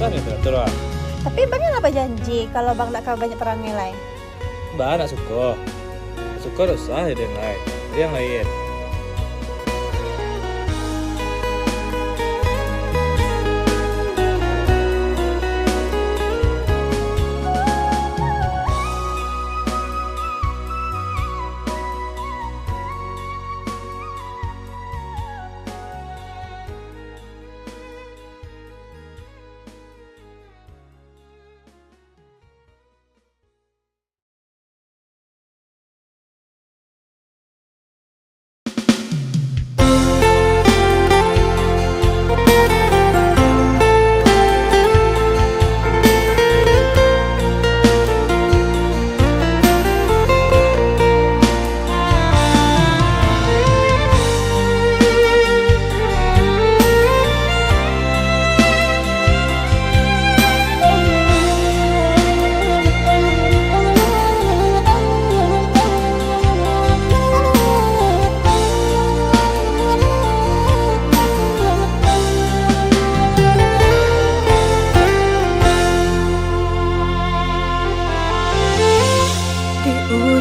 susah nih teratur lah. Tapi bang apa janji kalau bang nak banyak perang nilai? Mbak nak suka usah jadi yang lain. Jadi yang lain.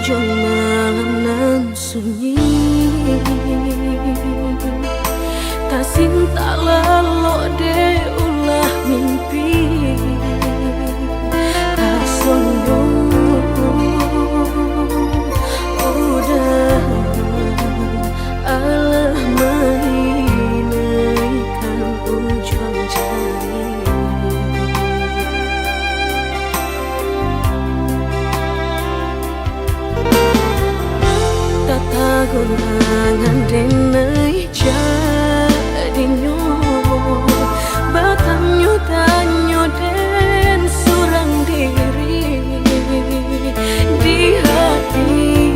Ujung malam nan sunyi, tak sinta lelok de ulah mimpi, tak sombong udah Allah menginaikan ujung jari. Gunangan denai jadinya batanyo tanyo den surang diri di hati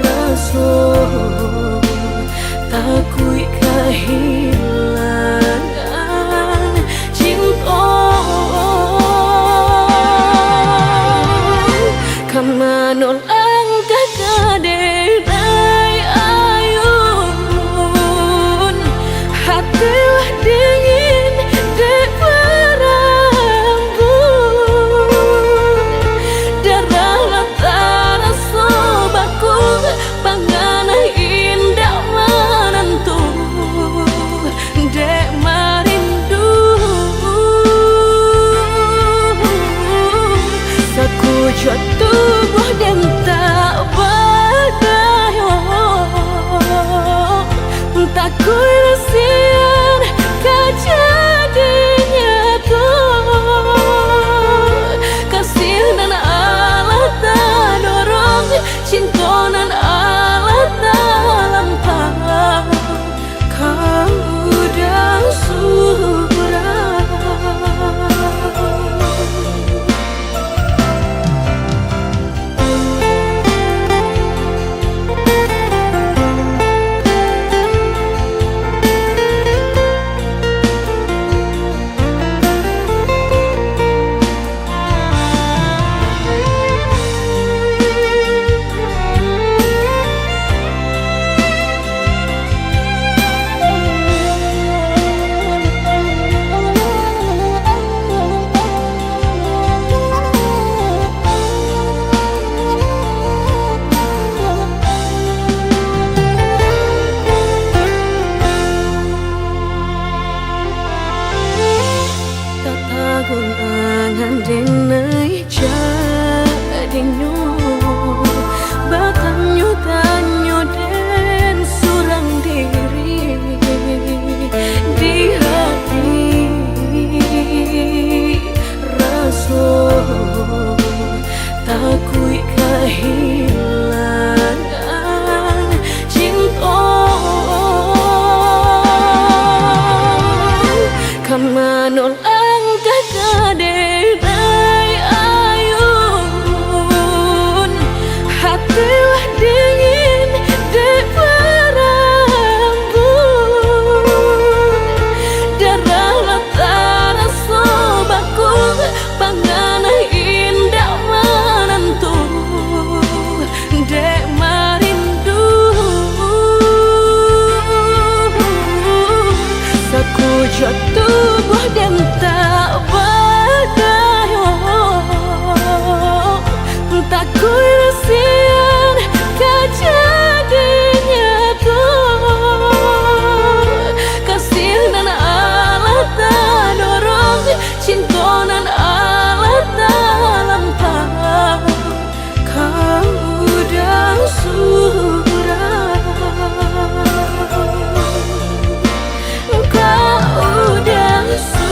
rasa takui kehilangan cinta kamanol tubuh dan tak berdaya, tak kuilasian kejadiannya tuh kasih dan Allah tak dorong cinta dan Allah tak lampau kau udah surah. Gunangan denai jadinya batanyo tanyo den surang diri di hati rasa takui kehilangan cinta kamanol hatilah dingin di berambut darah latara sobaku panganah indah menentu dek marindu saku wujud tubuh dan tak berdaya. Tak kuirasian kejadiannya tuh kasih dan Allah tak dorong, cinta dan Allah tak lampau. Kau udah surah, kau udah surah.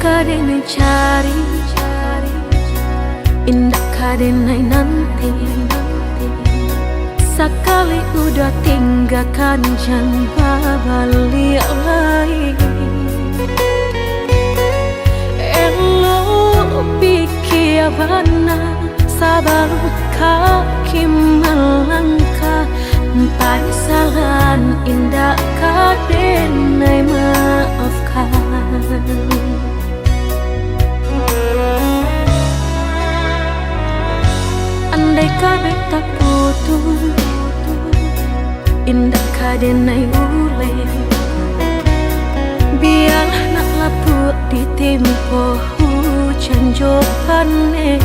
Kadenai cari, indah kadenai nanti. Sekali udah tinggalkan jangan balik lagi. Elo pikir benar, sabar kaki melangkah. Paisalan indah kadenai maafkan. Andai kabeh tak putus, indah kadenai ule. Biar nak laput di tempo hujan jopane.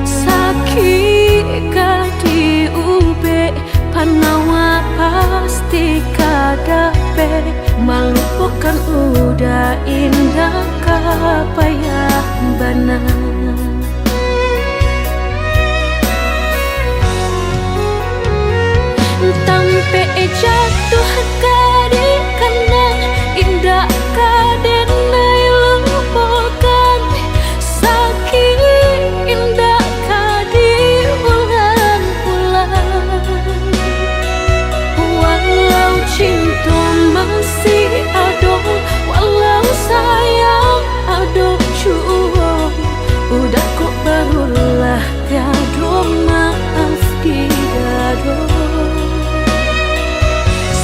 Sakit kadi ube, panawa pasti kadape. Melupakan udah indah kapayah benar. Tampe jatuh kadi kena indah kadenai lupakan. Sakit indah kadi ulang-ulang. Walau cinta masih ada, walau sayang ada jua, udah kok barulah tiada maaf di dada.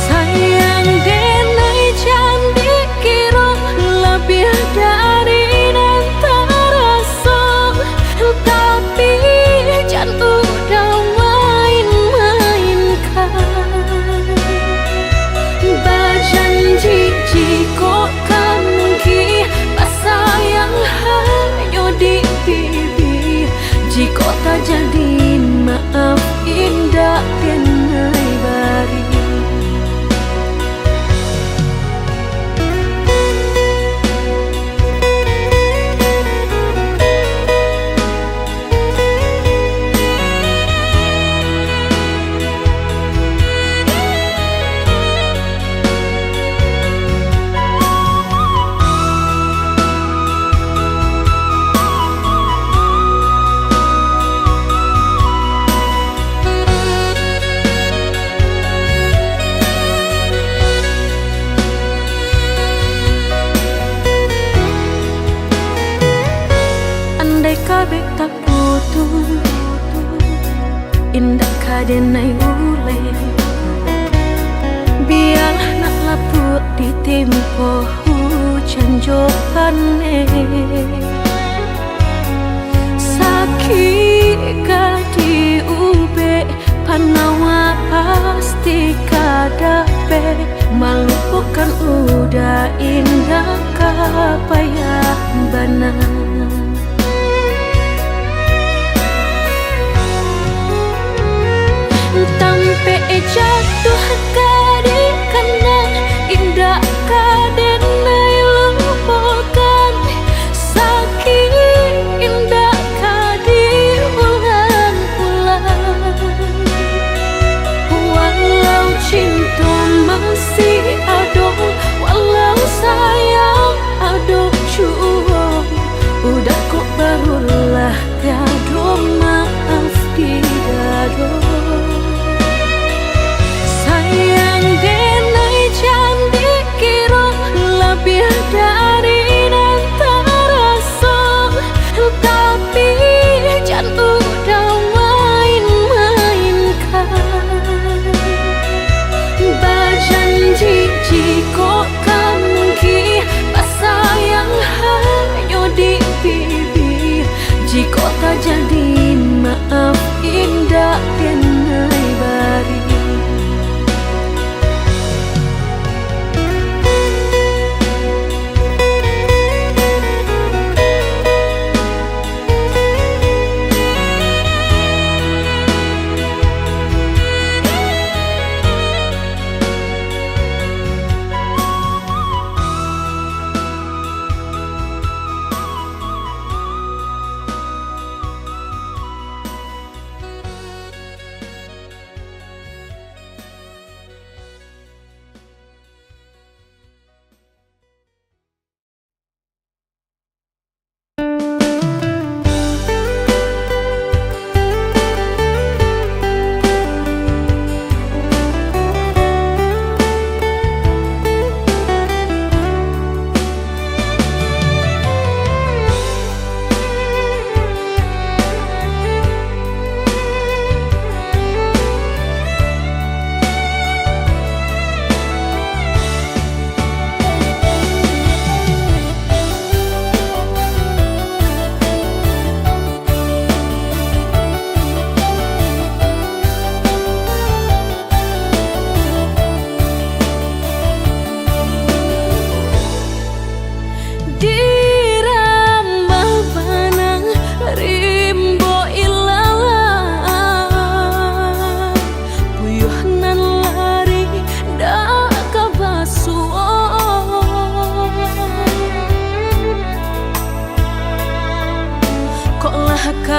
Sayang denai jangan dikira lebih dari dan terasa, tapi jangan udah main-mainkan. Berjanji jika kangki pasayang hanya di bibir. Jika tak jadi maaf indah denai bari. Kabeh tak putus, indah kadenai ule. Biar nak laput di tempo hujan jopane. Sakit kadi ube, panawa pasti kadape. Melupakan udah indah kapayah benar.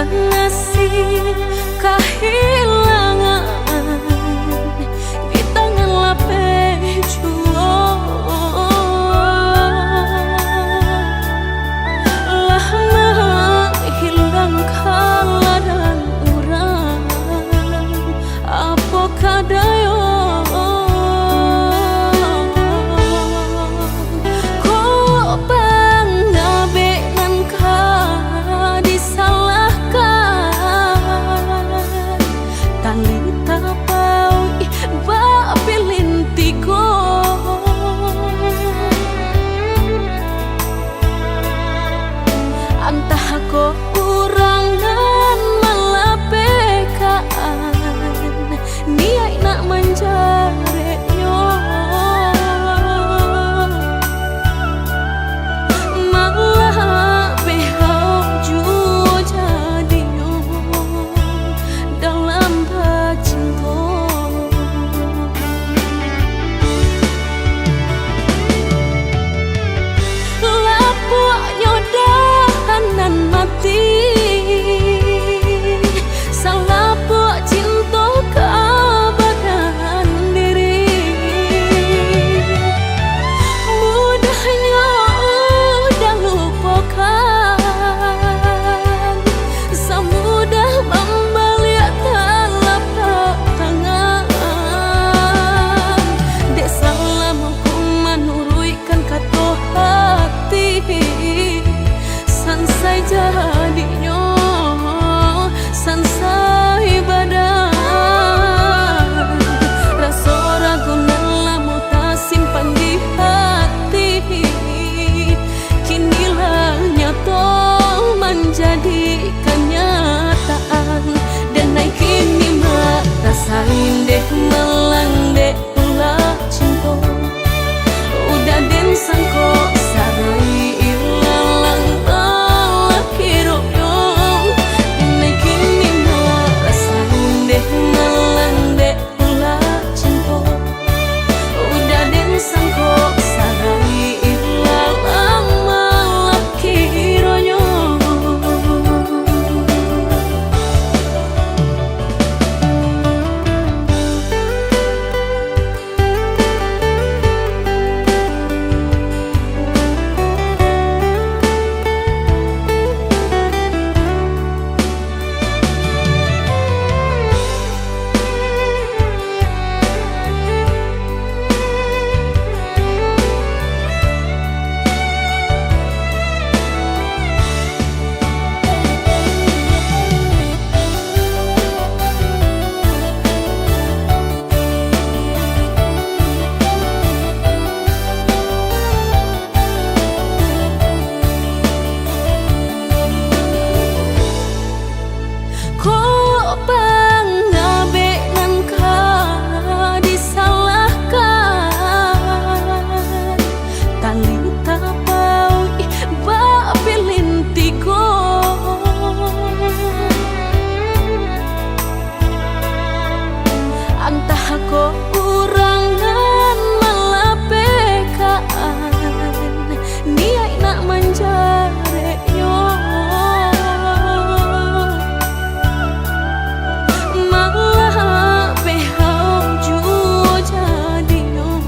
nasib kehilangan di tangan lapeh lah menghilang kala dan urang apa kadayo ko urangan malapekaan niai nak manjareyo malah behau juo jadiyo dalam bacinto lapuk nyodahanan mati salah buat cinta keabadan diri mudahnya udah lupakan semudah membalik telapak tangan dek salah hukuman nuruikan kata hati sansai jadinya sansai badan rasa ragu lamu tak simpan di hati kinilah nyata menjadi kenyataan dan naik kini mak rasain deh melang deh ulah cinta udah den sangko sarai ko urangan malapekaan niai nak manjareyo malah behau juo jadiyo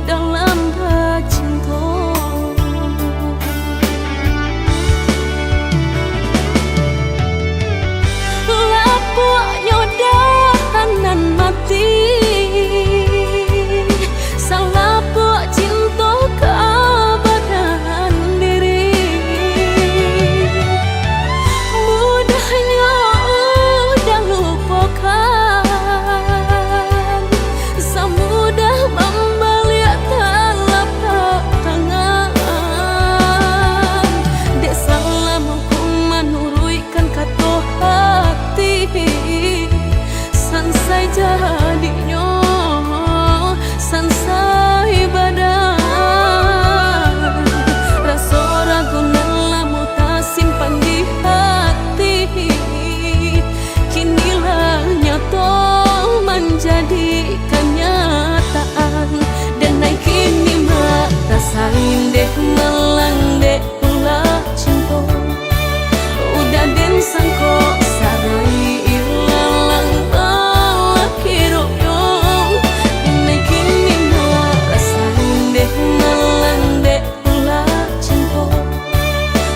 dalam bacinto lapuk nyodahanan mati salah buat cinta keabadan diri mudahnya udah lupakan semudah membalik telapak tangan dek salah hukuman nuruikan kata hati sansai jadinya sansai badan rasa ragu lamu tak simpan di hati kinilah nyata menjadi kenyataan dan naik kini mak rasain deh melang deh ulah cinta udah deh sangko sarai ilalang lalaki royong ini kini no rasain deh ngalang deh ulah cinta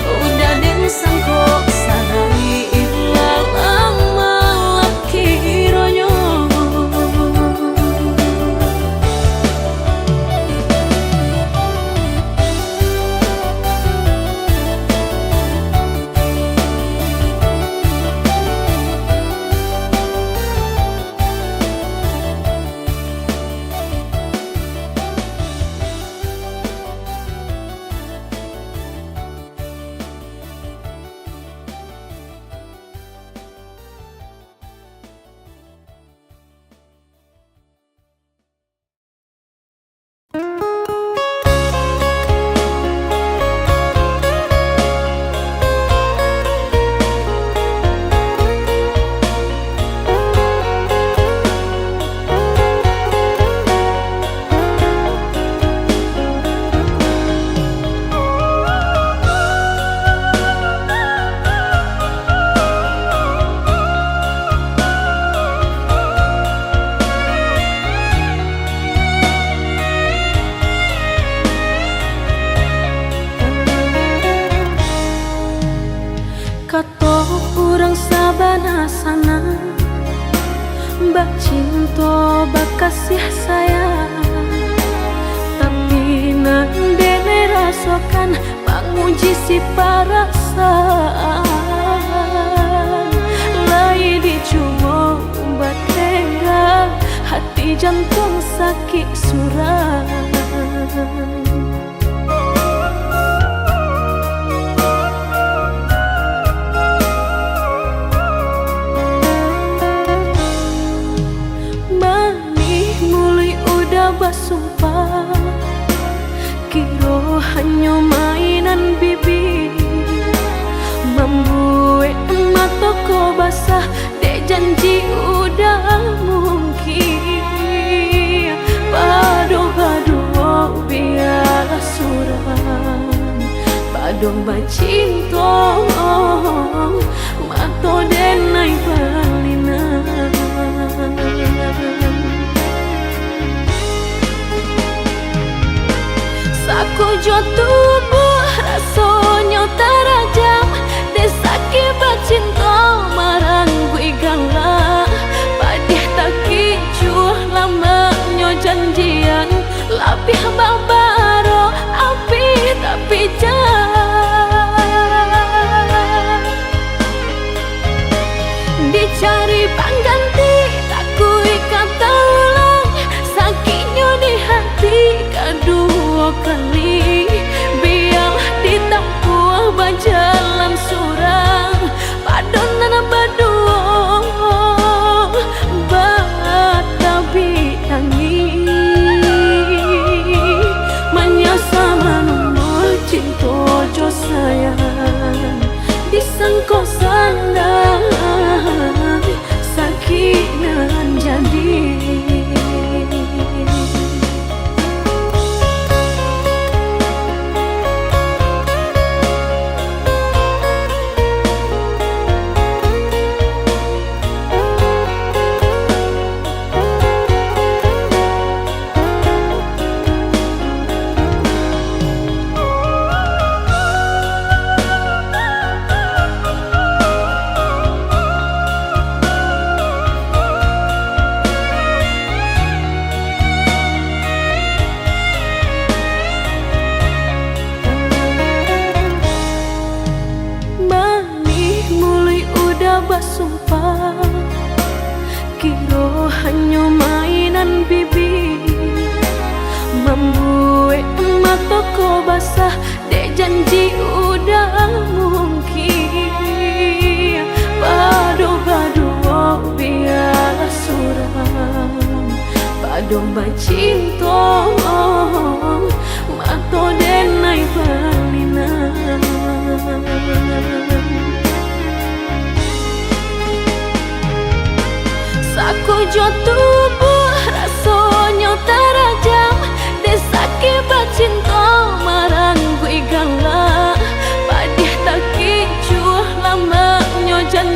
udah den sangko sarai ilalang lalaki royong. Kato urang sabana sana bak cinta bak kasih sayang tapi nandene rasakan menguji si perasaan lai dicuma bak tengah hati jantung sakit suram. Sumpah kiro hanya mainan bibir membuat mataku basah dek janji udah mungkin padu-padu biarlah suram padu bacinta mato denai balinan. Aku jo tubuh rasanya terajam desaki bacinta marang gue gala padih tak kicuh lamanya janjian lapih babaro api tapi jangan dicari pengganti tak kui kata ulang sakitnya di hati kedua kali biarlah ditempuh berjalan surang padonan berdua batabi tangi menyasa menumbuh cinta jo sayang disangko sandang sakit nan jadi. Sumpah kiro hanya mainan bibir membuat mataku basah dek janji udah mungkin padu-padu biarlah suram padu bacinta mato denai balinan. Aku jo tubuh rasanya terajam desaki bacinta marang gue gala padih tak kicuh lamanya janji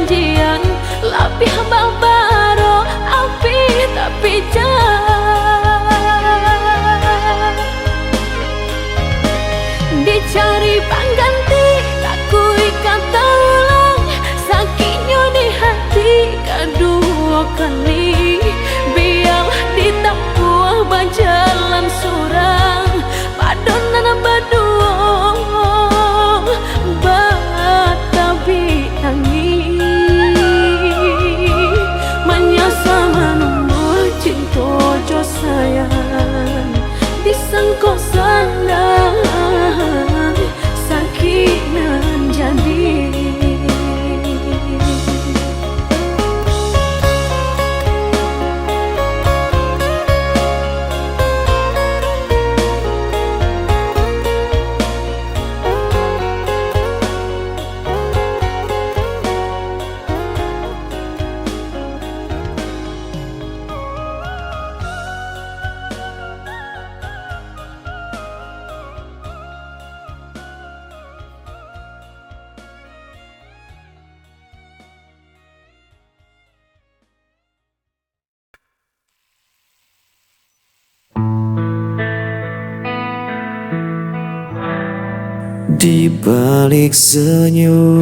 Di balik senyum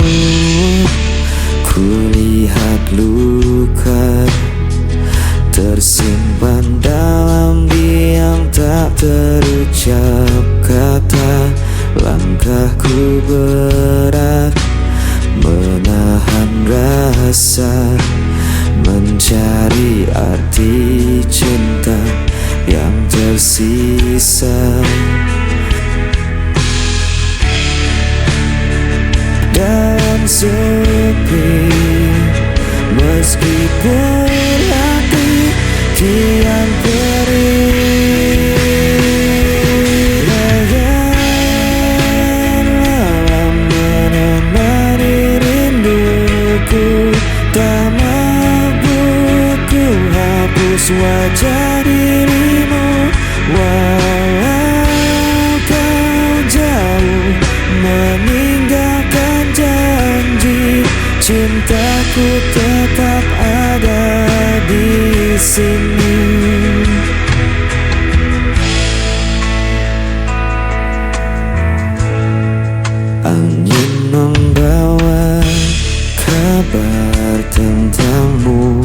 kulihat luka tersimpan dalam diam, tak terucap kata. Langkahku berat menahan rasa, mencari arti cinta yang tersisa. Dan sepi, meskipun hati kian perih, bayangan malam menemani rinduku. Tak mampu ku hapus wajah dirimu, walau kau jauh meninggalkan janji. Cintaku tetap ada di sini. Angin membawa kabar tentangmu,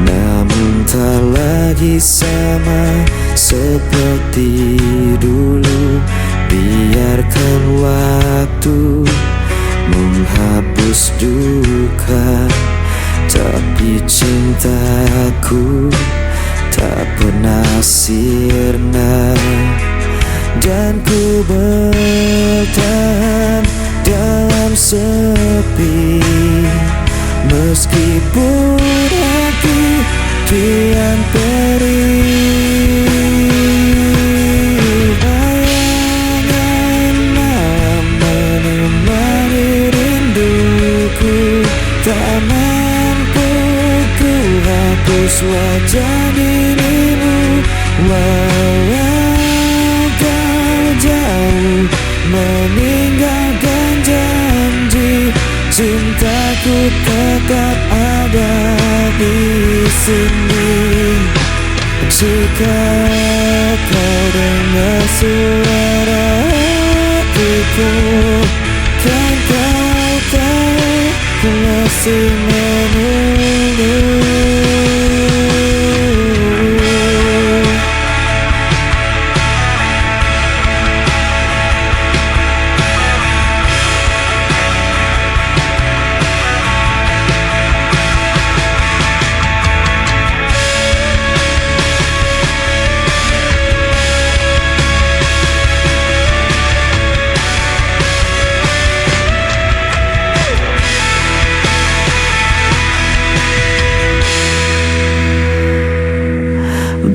namun tak lagi sama seperti dulu. Biarkan waktu menghapus duka, tapi cintaku tak pernah sirna. Dan ku bertahan dalam sepi, meskipun hati kian perih. Bayangan malam menemani rinduku, tak mampu ku hapus wajah dirimu, walau kau jauh meninggalkan janji. Cintaku tetap ada di sini. Jika kau dengar suara hatiku, kan kau tahu ku masih menunggu.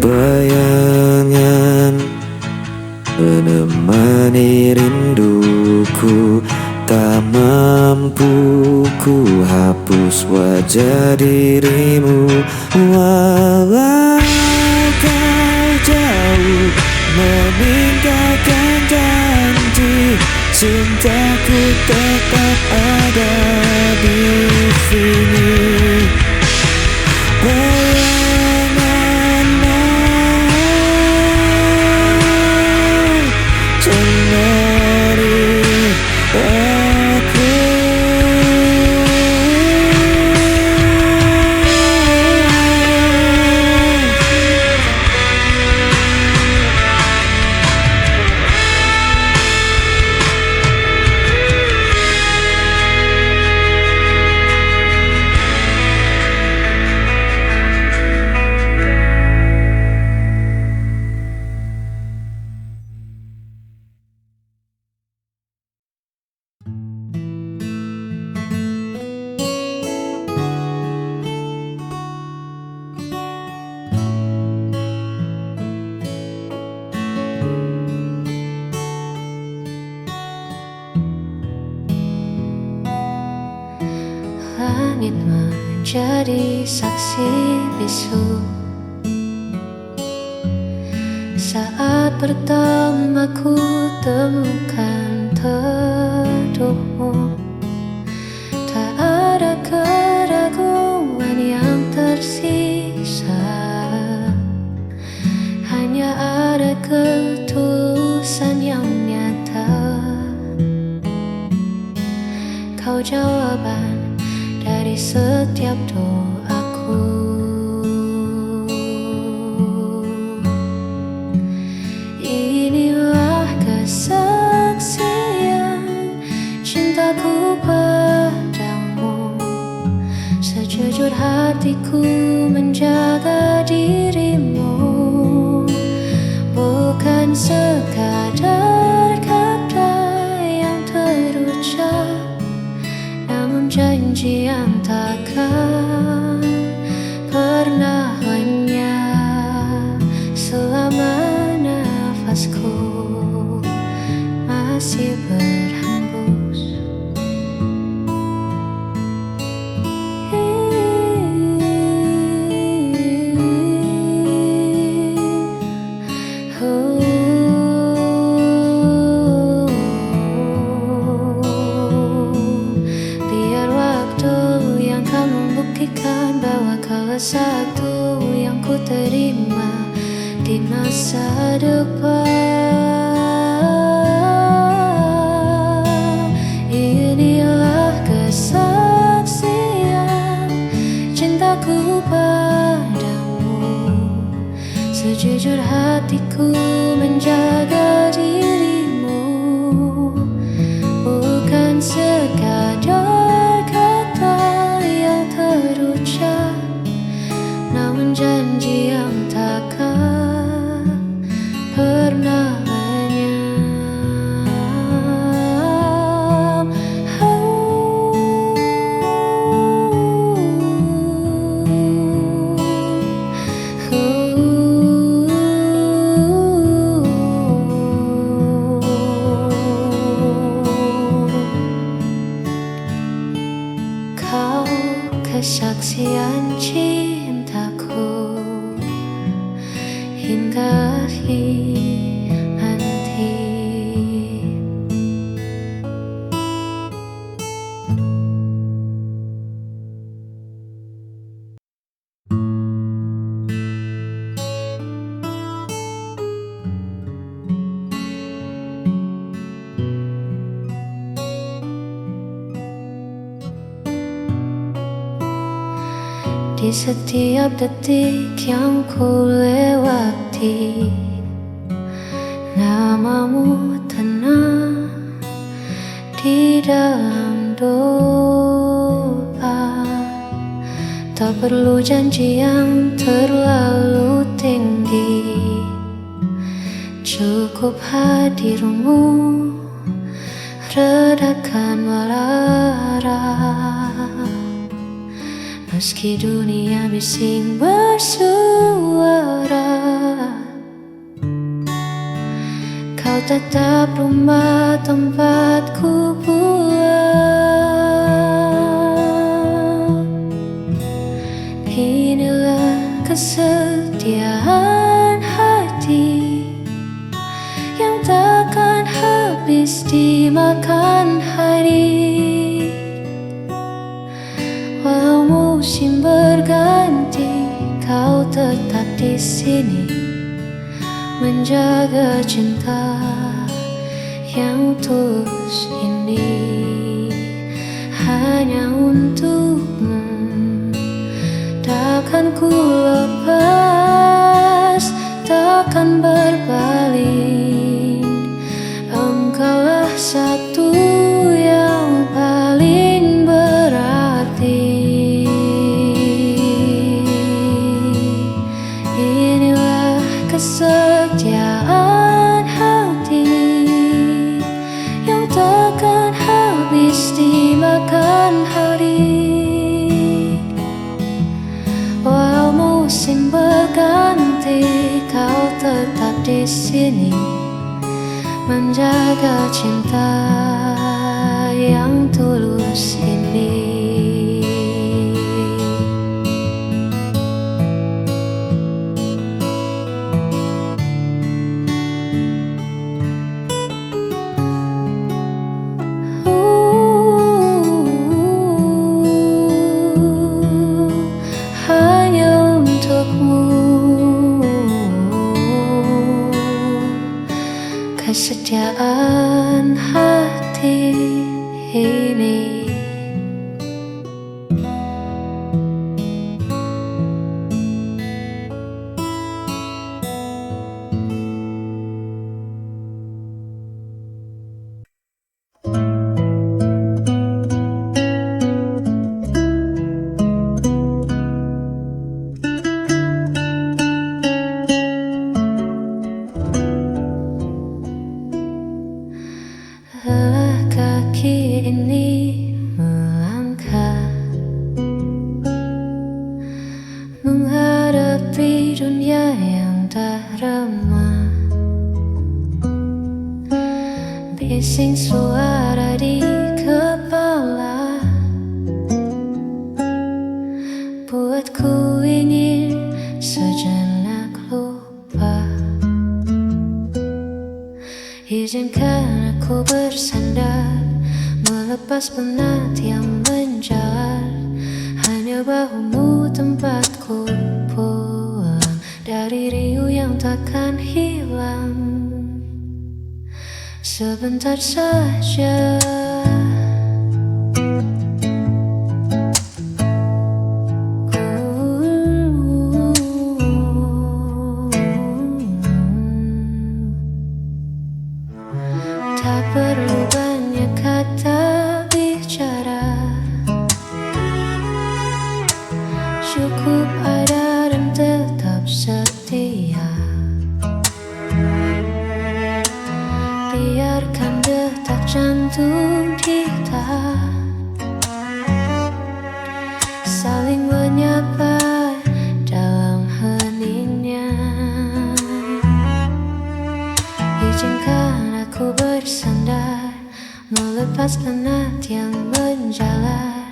Bayangan menemani rinduku, tak mampu ku hapus wajah dirimu, walau kau jauh meninggalkan janji. Cintaku tetap ada di sini. Bayangan malam temani aku. Langit menjadi saksi bisu saat pertama ku temukan teduhmu. Tak ada keraguan yang tersisa, hanya ada ketulusan yang nyata. menjaga dirimu, bukan sekadar kata yang terucap, namun janji yang takkan pernah lenyap selama nafasku masih berhembus. Biar waktu yang akan membuktikan bahwa kau satu yang ku terima di masa depan. Inilah kesaksian cintaku padamu, sejujur hatiku menjaga dirimu, bukan sekadar kata yang terucap, namun janji yang takkan pernah lenyap. Kau kesaksian cintaku hingga akhir nanti. Di setiap detik yang ku lewati, namamu tenang di dalam doa. Tak perlu janji yang terlalu tinggi, cukup hadirmu redakan malara. Meski dunia bising bersuara, kau tetap rumah tempatku pulang. Inilah kesetiaan hati yang takkan habis dimakan hari. Walau musim berganti, kau tetap di sini menjaga cinta yang tulus ini hanya untukmu. Takkan ku lepas, takkan berpaling. Engkaulah satu yang paling berarti. Kesetiaan hati yang takkan habis dimakan hari. Walau musim berganti, kau tetap di sini menjaga cinta yang tulus ini. Kesetiaan hati ini. di dunia yang tak ramah. Bising suara di kepala buatku ingin sejenak lupa. Izinkan aku bersandar, melepas penat yang menjalar. Hanya bahumu tempatku pulang dari riuh yang takkan hilang. Sebentar saja tak perlu banyak kata bicara, cukup ada dan tetap setia. Biarkan detak jantung kita saling menyapa dalam heningnya. Izinkan aku bersandar, melepas penat yang menjalar.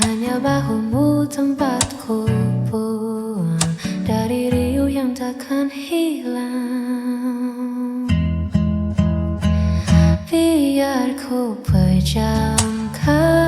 Hanya bahumu tempatku pulang dari riuh yang takkan hilang. Biar ku pejamkan